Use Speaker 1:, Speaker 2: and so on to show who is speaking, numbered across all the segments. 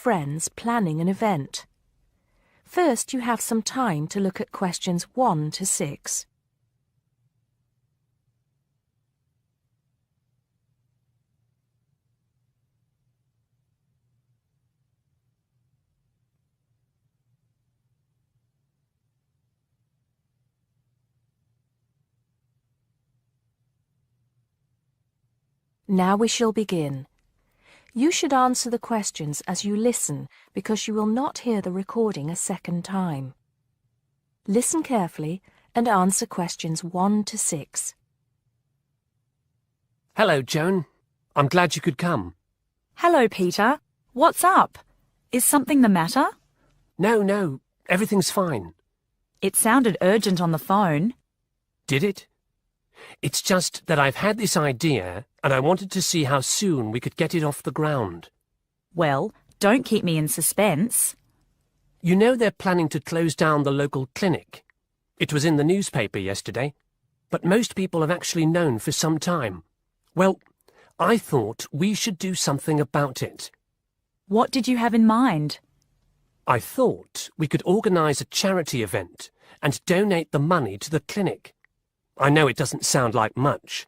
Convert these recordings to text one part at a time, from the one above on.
Speaker 1: friends planning an event. First, you have some time to look at questions 1 to 6. Now we shall begin. You should answer the questions as you listen because you will not hear the recording a second time. Listen carefully and answer questions 1 to 6.
Speaker 2: Hello, Joan. I'm glad you could come.
Speaker 3: Hello, Peter. What's up? Is something the matter?
Speaker 2: No, everything's fine.
Speaker 3: It sounded urgent on the phone.
Speaker 2: Did it? It's just that I've had this idea and I wanted to see how soon we could get it off the ground.
Speaker 3: Well, don't keep me in suspense.
Speaker 2: You know they're planning to close down the local clinic. It was in the newspaper yesterday, but most people have actually known for some time. Well, I thought we should do something about it.
Speaker 3: What did you have in mind?
Speaker 2: I thought we could organise a charity event and donate the money to the clinic. I know it doesn't sound like much,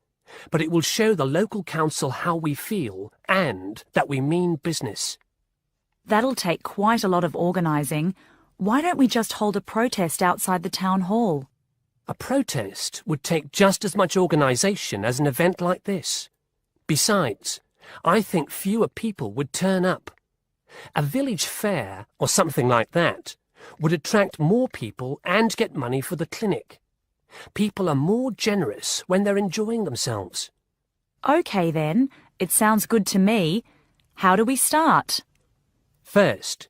Speaker 2: but it will show the local council how we feel and that we mean business.
Speaker 3: That'll take quite a lot of organising. Why don't we just hold a protest outside the town hall?
Speaker 2: A protest would take just as much organisation as an event like this. Besides, I think fewer people would turn up. A village fair or something like that would attract more people and get money for the clinic. People are more generous when they're enjoying themselves.
Speaker 3: OK then, it sounds good to me. How do we start?
Speaker 2: First,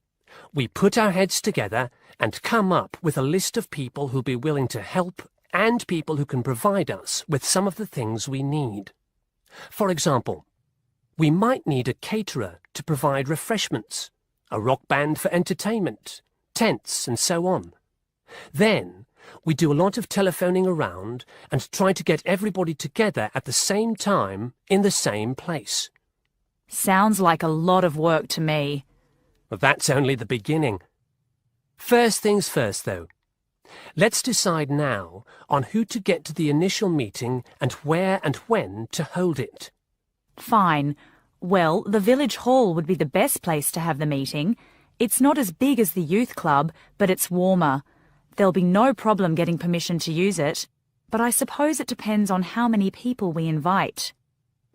Speaker 2: we put our heads together and come up with a list of people who'll be willing to help and people who can provide us with some of the things we need. For example, we might need a caterer to provide refreshments, a rock band for entertainment, tents and so on. Then, we do a lot of telephoning around and try to get everybody together at the same time in the same place.
Speaker 3: Sounds like a lot of work to me.
Speaker 2: Well, that's only the beginning. First things first, though. Let's decide now on who to get to the initial meeting and where and when to hold it.
Speaker 3: Fine. Well, the village hall would be the best place to have the meeting. It's not as big as the youth club, but it's warmer. There'll be no problem getting permission to use it, but I suppose it depends on how many people we invite.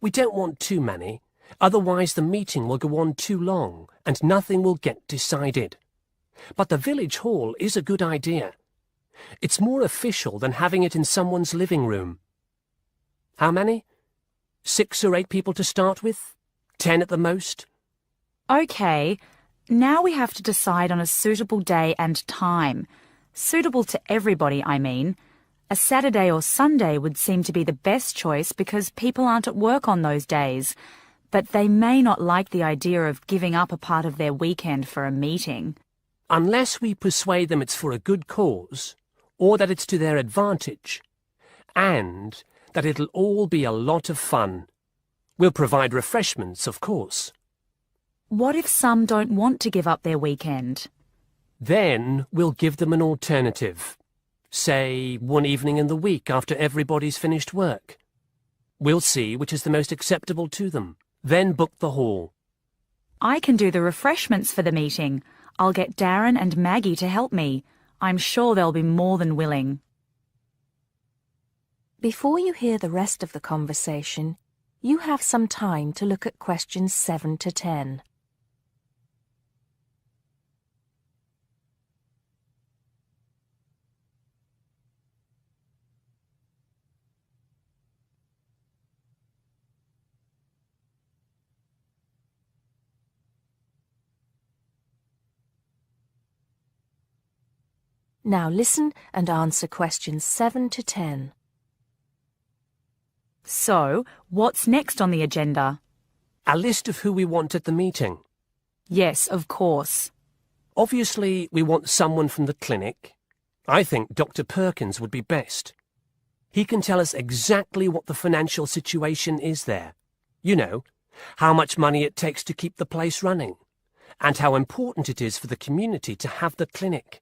Speaker 2: We don't want too many, otherwise the meeting will go on too long and nothing will get decided. But the village hall is a good idea. It's more official than having it in someone's living room. How many? 6 or 8 people to start with? 10 at the most?
Speaker 3: OK, now we have to decide on a suitable day and time. Suitable to everybody, I mean. A Saturday or Sunday would seem to be the best choice because people aren't at work on those days. But they may not like the idea of giving up a part of their weekend for a meeting.
Speaker 2: Unless we persuade them it's for a good cause, or that it's to their advantage, and that it'll all be a lot of fun. We'll provide refreshments, of course.
Speaker 3: What if some don't want to give up their weekend?
Speaker 2: Then we'll give them an alternative. Say, one evening in the week after everybody's finished work. We'll see which is the most acceptable to them, then book the hall.
Speaker 3: I can do the refreshments for the meeting. I'll get Darren and Maggie to help me. I'm sure they'll be more than willing.
Speaker 1: Before you hear the rest of the conversation, you have some time to look at questions 7 to 10. Now listen and answer questions 7 to 10.
Speaker 3: So, what's next on the agenda?
Speaker 2: A list of who we want at the meeting.
Speaker 3: Yes, of course.
Speaker 2: Obviously, we want someone from the clinic. I think Dr. Perkins would be best. He can tell us exactly what the financial situation is there. You know, how much money it takes to keep the place running, and how important it is for the community to have the clinic.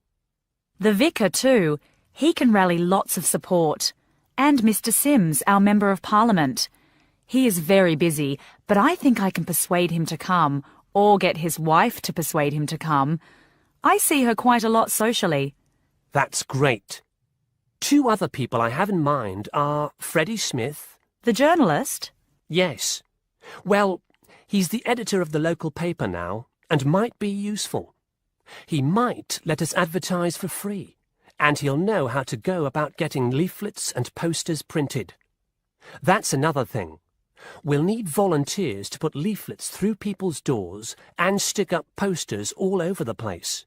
Speaker 3: The vicar too. He can rally lots of support. And Mr. Sims, our Member of Parliament. He is very busy, but I think I can persuade him to come, or get his wife to persuade him to come. I see her quite a lot socially.
Speaker 2: That's great. 2 other people I have in mind are Freddie Smith.
Speaker 3: The journalist?
Speaker 2: Yes. Well, he's the editor of the local paper now, and might be useful. He might let us advertise for free, and he'll know how to go about getting leaflets and posters printed. That's another thing. We'll need volunteers to put leaflets through people's doors and stick up posters all over the place.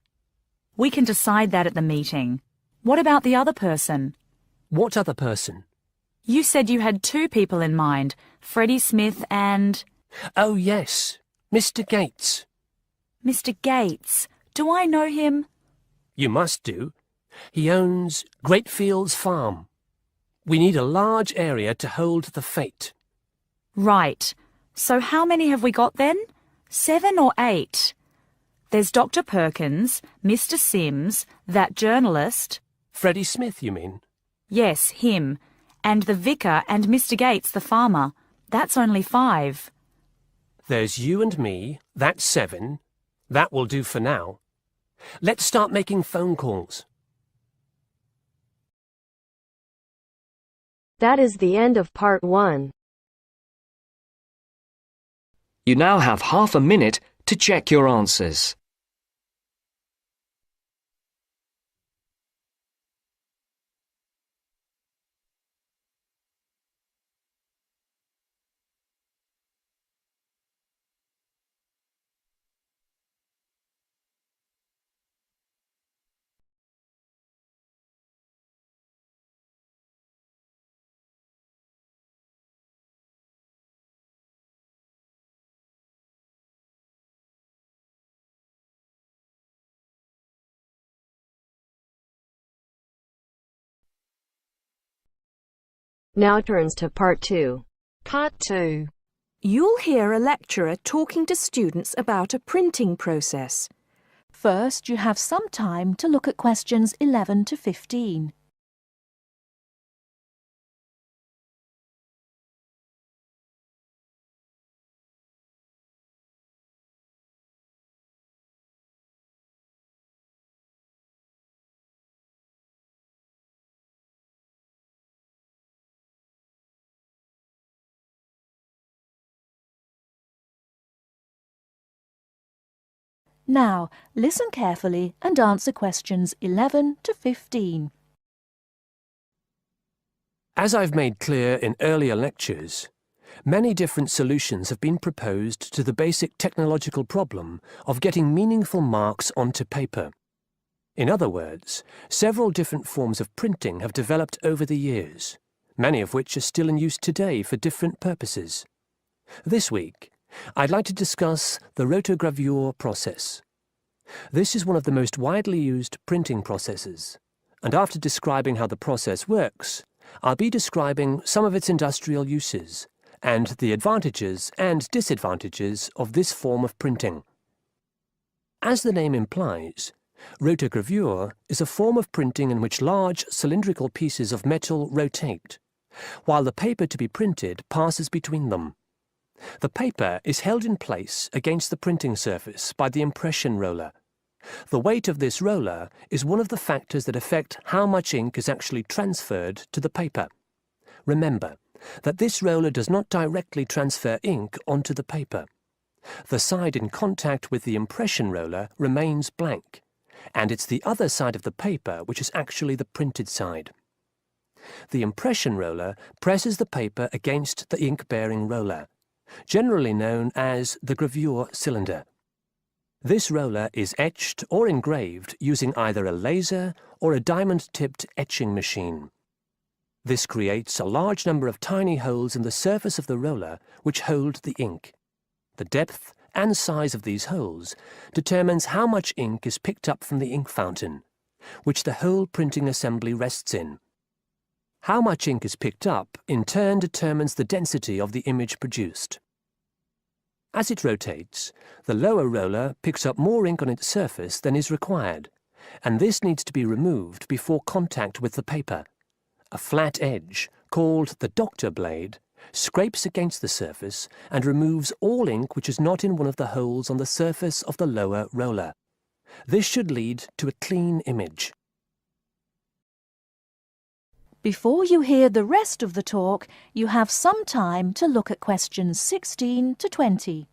Speaker 3: We can decide that at the meeting. What about the other person?
Speaker 2: What other person?
Speaker 3: You said you had 2 people in mind, Freddie Smith and...
Speaker 2: Oh, yes, Mr. Gates.
Speaker 3: Mr. Gates. Do I know him?
Speaker 2: You must do. He owns Greatfields Farm. We need a large area to hold the fete.
Speaker 3: Right. So how many have we got then? 7 or 8? There's Dr. Perkins, Mr. Sims, that journalist.
Speaker 2: Freddie Smith, you mean?
Speaker 3: Yes, him. And the vicar and Mr. Gates, the farmer. That's only 5.
Speaker 2: There's you and me. That's 7. That will do for now. Let's start making phone calls.
Speaker 4: That is the end of part 1.
Speaker 5: You now have half a minute to check your answers.
Speaker 4: Now turns to part 2.
Speaker 1: Part 2. You'll hear a lecturer talking to students about a printing process. First, you have some time to look at questions 11 to 15. Now, listen carefully and answer questions 11 to 15.
Speaker 2: As I've made clear in earlier lectures, many different solutions have been proposed to the basic technological problem of getting meaningful marks onto paper. In other words, several different forms of printing have developed over the years, many of which are still in use today for different purposes. This week, I'd like to discuss the rotogravure process. This is one of the most widely used printing processes, and after describing how the process works, I'll be describing some of its industrial uses and the advantages and disadvantages of this form of printing. As the name implies, rotogravure is a form of printing in which large cylindrical pieces of metal rotate, while the paper to be printed passes between them. The paper is held in place against the printing surface by the impression roller. The weight of this roller is one of the factors that affect how much ink is actually transferred to the paper. Remember that this roller does not directly transfer ink onto the paper. The side in contact with the impression roller remains blank, and it's the other side of the paper which is actually the printed side. The impression roller presses the paper against the ink-bearing roller, generally known as the gravure cylinder. This roller is etched or engraved using either a laser or a diamond-tipped etching machine. This creates a large number of tiny holes in the surface of the roller which hold the ink. The depth and size of these holes determines how much ink is picked up from the ink fountain, which the whole printing assembly rests in. How much ink is picked up, in turn, determines the density of the image produced. As it rotates, the lower roller picks up more ink on its surface than is required, and this needs to be removed before contact with the paper. A flat edge, called the doctor blade, scrapes against the surface and removes all ink which is not in one of the holes on the surface of the lower roller. This should lead to a clean image.
Speaker 1: Before you hear the rest of the talk, you have some time to look at questions 16 to 20.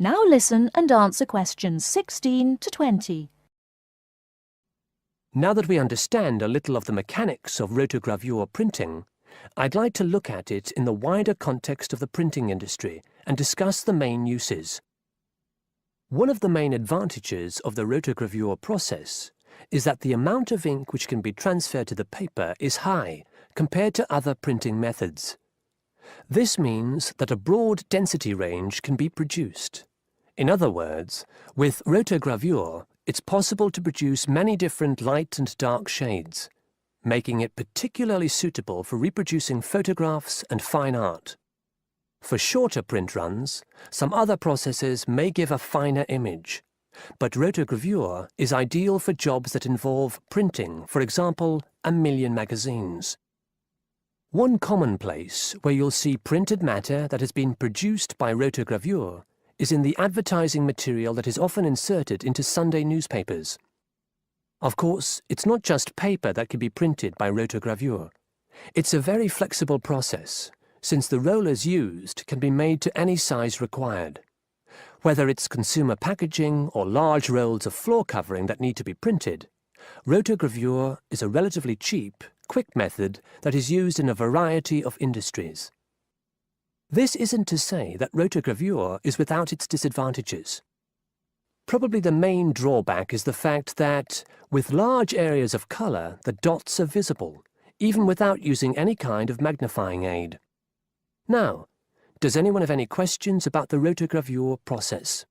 Speaker 1: Now listen and answer questions 16 to 20.
Speaker 2: Now that we understand a little of the mechanics of rotogravure printing, I'd like to look at it in the wider context of the printing industry and discuss the main uses. One of the main advantages of the rotogravure process is that the amount of ink which can be transferred to the paper is high compared to other printing methods. This means that a broad density range can be produced. In other words, with rotogravure, it's possible to produce many different light and dark shades, making it particularly suitable for reproducing photographs and fine art. For shorter print runs, some other processes may give a finer image, but rotogravure is ideal for jobs that involve printing, for example, 1 million magazines. One common place where you'll see printed matter that has been produced by rotogravure is in the advertising material that is often inserted into Sunday newspapers. Of course, it's not just paper that can be printed by rotogravure. It's a very flexible process, since the rollers used can be made to any size required. Whether it's consumer packaging or large rolls of floor covering that need to be printed, rotogravure is a relatively cheap, quick method that is used in a variety of industries. This isn't to say that rotogravure is without its disadvantages. Probably the main drawback is the fact that, with large areas of colour, the dots are visible, even without using any kind of magnifying aid. Now, does anyone have any questions about the rotogravure process?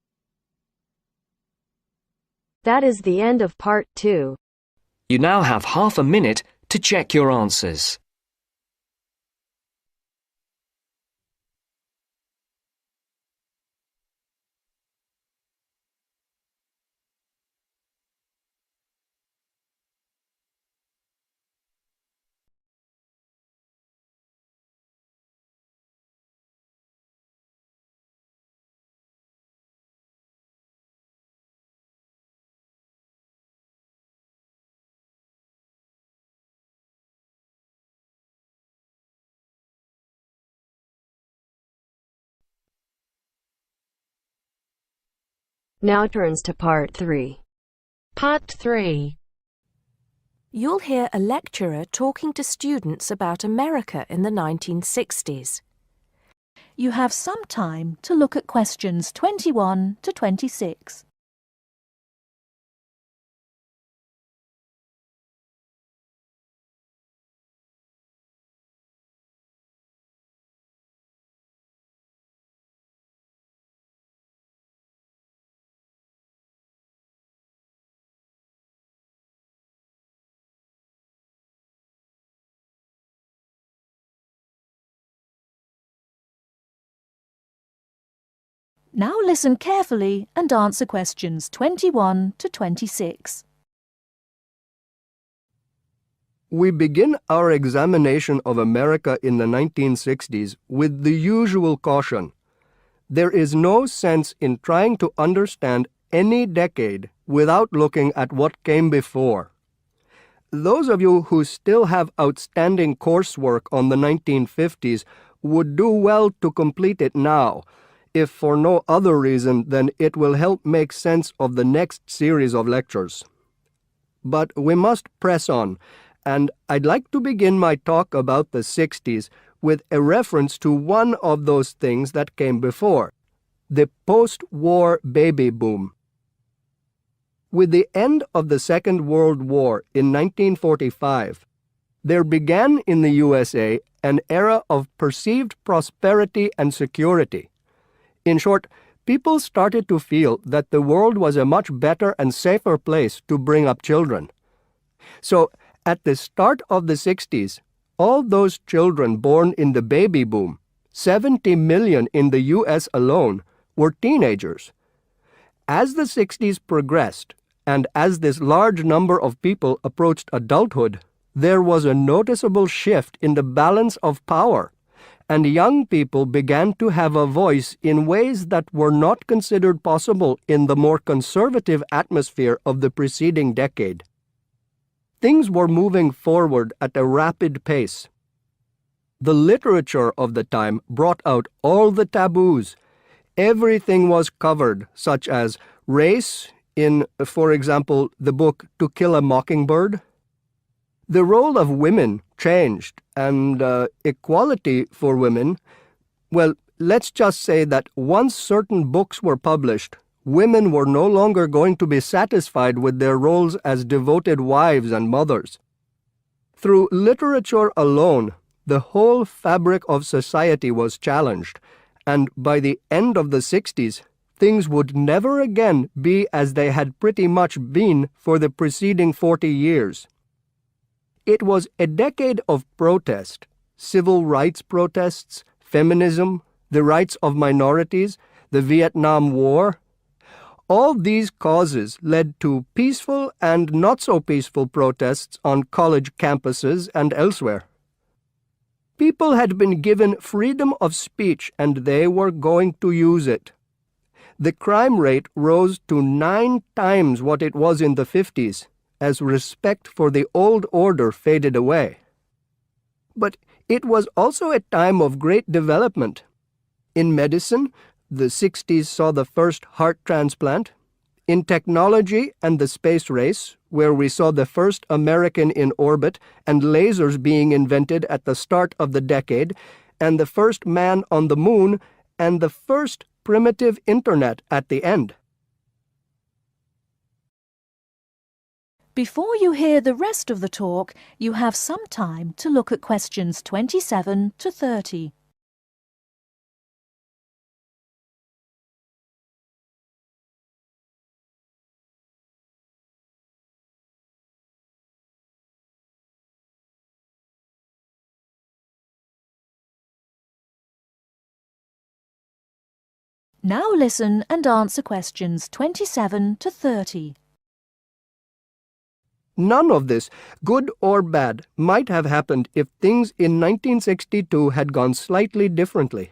Speaker 4: That is the end of part 2.
Speaker 5: You now have half a minute to check your answers.
Speaker 4: Now turns to part 3.
Speaker 6: Part 3.
Speaker 1: You'll hear a lecturer talking to students about America in the 1960s. You have some time to look at questions 21 to 26. Now listen carefully and answer questions 21 to 26.
Speaker 7: We begin our examination of America in the 1960s with the usual caution. There is no sense in trying to understand any decade without looking at what came before. Those of you who still have outstanding coursework on the 1950s would do well to complete it now, if for no other reason than it will help make sense of the next series of lectures. But we must press on, and I'd like to begin my talk about the 60s with a reference to one of those things that came before, the post-war baby boom. With the end of the Second World War in 1945, there began in the USA an era of perceived prosperity and security. In short, people started to feel that the world was a much better and safer place to bring up children. So, at the start of the 60s, all those children born in the baby boom, 70 million in the US alone, were teenagers. As the 60s progressed, and as this large number of people approached adulthood, there was a noticeable shift in the balance of power, and young people began to have a voice in ways that were not considered possible in the more conservative atmosphere of the preceding decade. Things were moving forward at a rapid pace. The literature of the time brought out all the taboos. Everything was covered, such as race in, for example, the book To Kill a Mockingbird. The role of women changed, and equality for women, well, let's just say that once certain books were published, women were no longer going to be satisfied with their roles as devoted wives and mothers. Through literature alone, the whole fabric of society was challenged, and by the end of the 60s, things would never again be as they had pretty much been for the preceding 40 years. It was a decade of protest, civil rights protests, feminism, the rights of minorities, the Vietnam War. All these causes led to peaceful and not so peaceful protests on college campuses and elsewhere. People had been given freedom of speech and they were going to use it. The crime rate rose to 9 times what it was in the 50s, as respect for the old order faded away. But it was also a time of great development. In medicine, the 60s saw the first heart transplant. In technology and the space race, where we saw the first American in orbit and lasers being invented at the start of the decade, and the first man on the moon, and the first primitive internet at the end.
Speaker 1: Before you hear the rest of the talk, you have some time to look at questions 27 to 30. Now listen and answer questions 27 to 30.
Speaker 7: None of this, good or bad, might have happened if things in 1962 had gone slightly differently.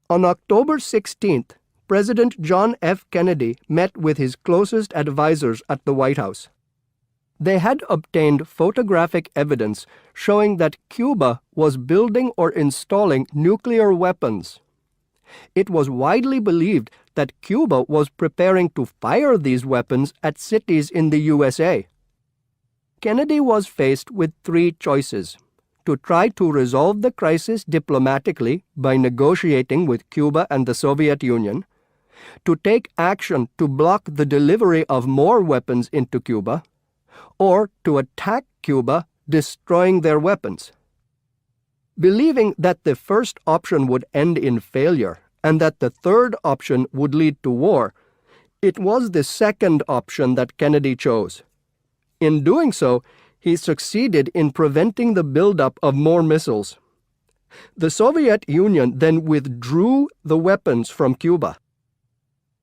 Speaker 7: On October 16th, President John F. Kennedy met with his closest advisors at the White House. They had obtained photographic evidence showing that Cuba was building or installing nuclear weapons. It was widely believed that Cuba was preparing to fire these weapons at cities in the USA. Kennedy was faced with 3 choices: to try to resolve the crisis diplomatically by negotiating with Cuba and the Soviet Union, to take action to block the delivery of more weapons into Cuba, or to attack Cuba, destroying their weapons. Believing that the first option would end in failure and that the third option would lead to war, it was the second option that Kennedy chose. In doing so, he succeeded in preventing the buildup of more missiles. The Soviet Union then withdrew the weapons from Cuba.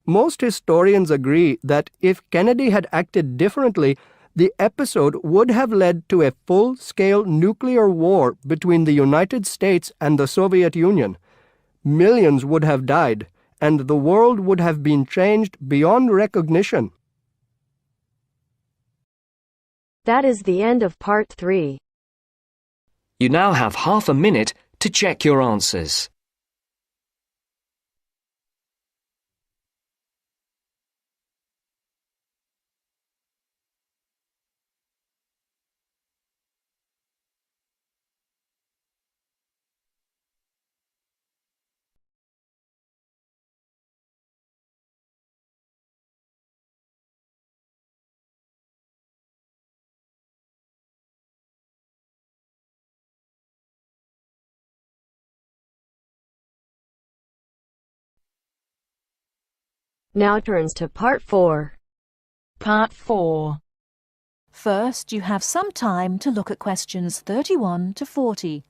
Speaker 7: Most historians agree that if Kennedy had acted differently, the episode would have led to a full-scale nuclear war between the United States and the Soviet Union. Millions would have died, and the world would have been changed beyond recognition.
Speaker 4: That is the end of part 3.
Speaker 5: You now have half a minute to check your answers.
Speaker 4: Now turns to Part 4.
Speaker 6: Part 4.
Speaker 1: First, you have some time to look at questions 31 to 40.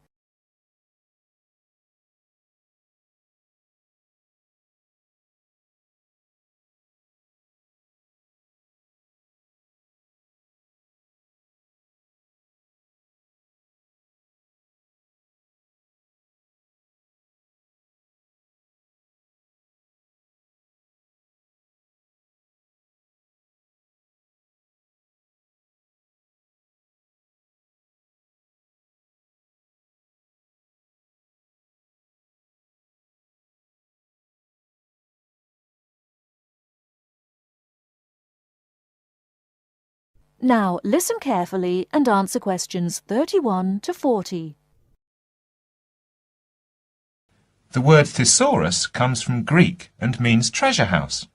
Speaker 1: Now, listen carefully and answer questions 31 to 40.
Speaker 8: The word thesaurus comes from Greek and means treasure house.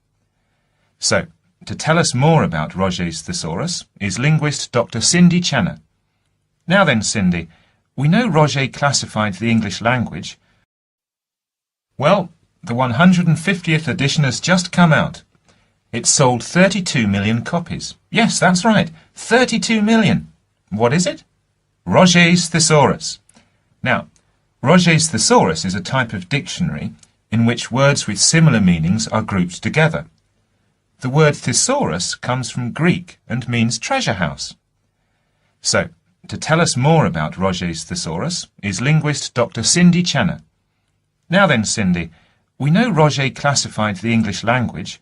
Speaker 8: So, to tell us more about Roget's thesaurus is linguist Dr. Cindy Channer. Now then, Cindy, we know Roget classified the English language. Well, the 150th edition has just come out. It sold 32 million copies. Yes, that's right, 32 million. What is it? Roget's thesaurus. Now, Roget's thesaurus is a type of dictionary in which words with similar meanings are grouped together. The word thesaurus comes from Greek and means treasure house. So, to tell us more about Roget's thesaurus is linguist Dr. Cindy Channer. Now then, Cindy, we know Roget classified the English language,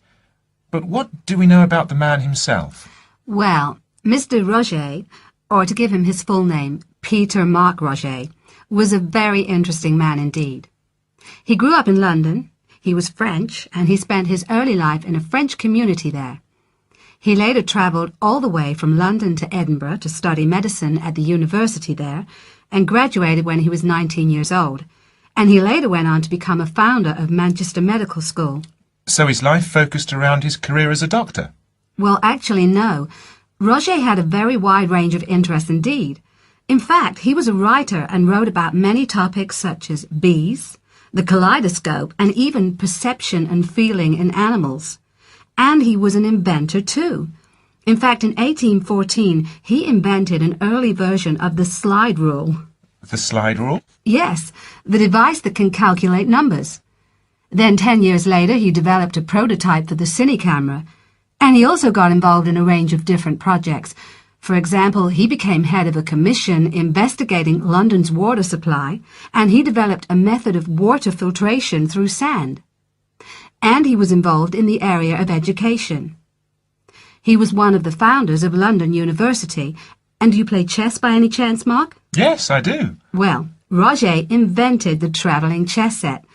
Speaker 8: but what do we know about the man himself?
Speaker 9: Well, Mr. Roget, or to give him his full name, Peter Mark Roget, was a very interesting man indeed. He grew up in London, he was French, and he spent his early life in a French community there. He later travelled all the way from London to Edinburgh to study medicine at the university there, and graduated when he was 19 years old, and he later went on to become a founder of Manchester Medical School.
Speaker 8: So his life focused around his career as a doctor?
Speaker 9: Well, actually, no. Roget had a very wide range of interests indeed. In fact, he was a writer and wrote about many topics such as bees, the kaleidoscope, and even perception and feeling in animals. And he was an inventor too. In fact, in 1814, he invented an early version of the slide rule.
Speaker 8: The slide rule?
Speaker 9: Yes, the device that can calculate numbers. Then 10 years later, he developed a prototype for the cine camera, and he also got involved in a range of different projects. For example, he became head of a commission investigating London's water supply, and he developed a method of water filtration through sand. And he was involved in the area of education. He was one of the founders of London University. And do you play chess by any chance, Mark?
Speaker 8: Yes, I do.
Speaker 9: Well, Roget invented the travelling chess set.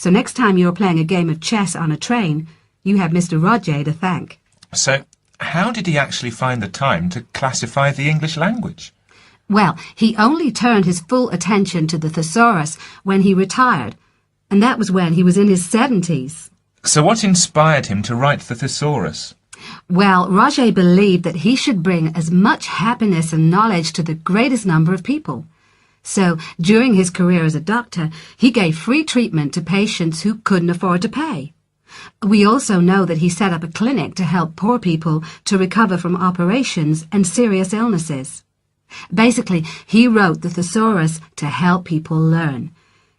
Speaker 9: So next time you're playing a game of chess on a train, you have Mr. Roget to thank.
Speaker 8: So, how did he actually find the time to classify the English language?
Speaker 9: Well, he only turned his full attention to the thesaurus when he retired, and that was when he was in his 70s.
Speaker 8: So what inspired him to write the thesaurus?
Speaker 9: Well, Roget believed that he should bring as much happiness and knowledge to the greatest number of people. So, during his career as a doctor, he gave free treatment to patients who couldn't afford to pay. We also know that he set up a clinic to help poor people to recover from operations and serious illnesses. Basically, he wrote the thesaurus to help people learn.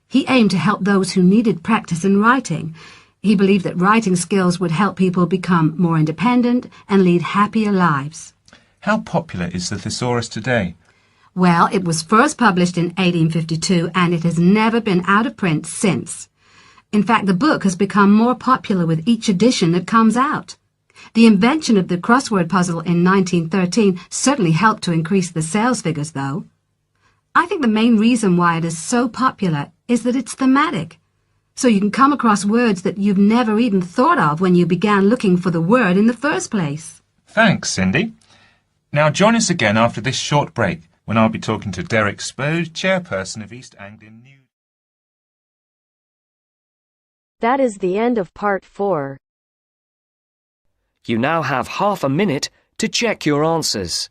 Speaker 9: He aimed to help those who needed practice in writing. He believed that writing skills would help people become more independent and lead happier lives.
Speaker 8: How popular is the thesaurus today?
Speaker 9: Well, it was first published in 1852 and it has never been out of print since. In fact, the book has become more popular with each edition that comes out. The invention of the crossword puzzle in 1913 certainly helped to increase the sales figures, though. I think the main reason why it is so popular is that it's thematic. So you can come across words that you've never even thought of when you began looking for the word in the first place.
Speaker 8: Thanks, Cindy. Now join us again after this short break, when I'll be talking to Derek Spode, chairperson of East Anglian News.
Speaker 4: That is the end of Part 4.
Speaker 5: You now have half a minute to check your answers.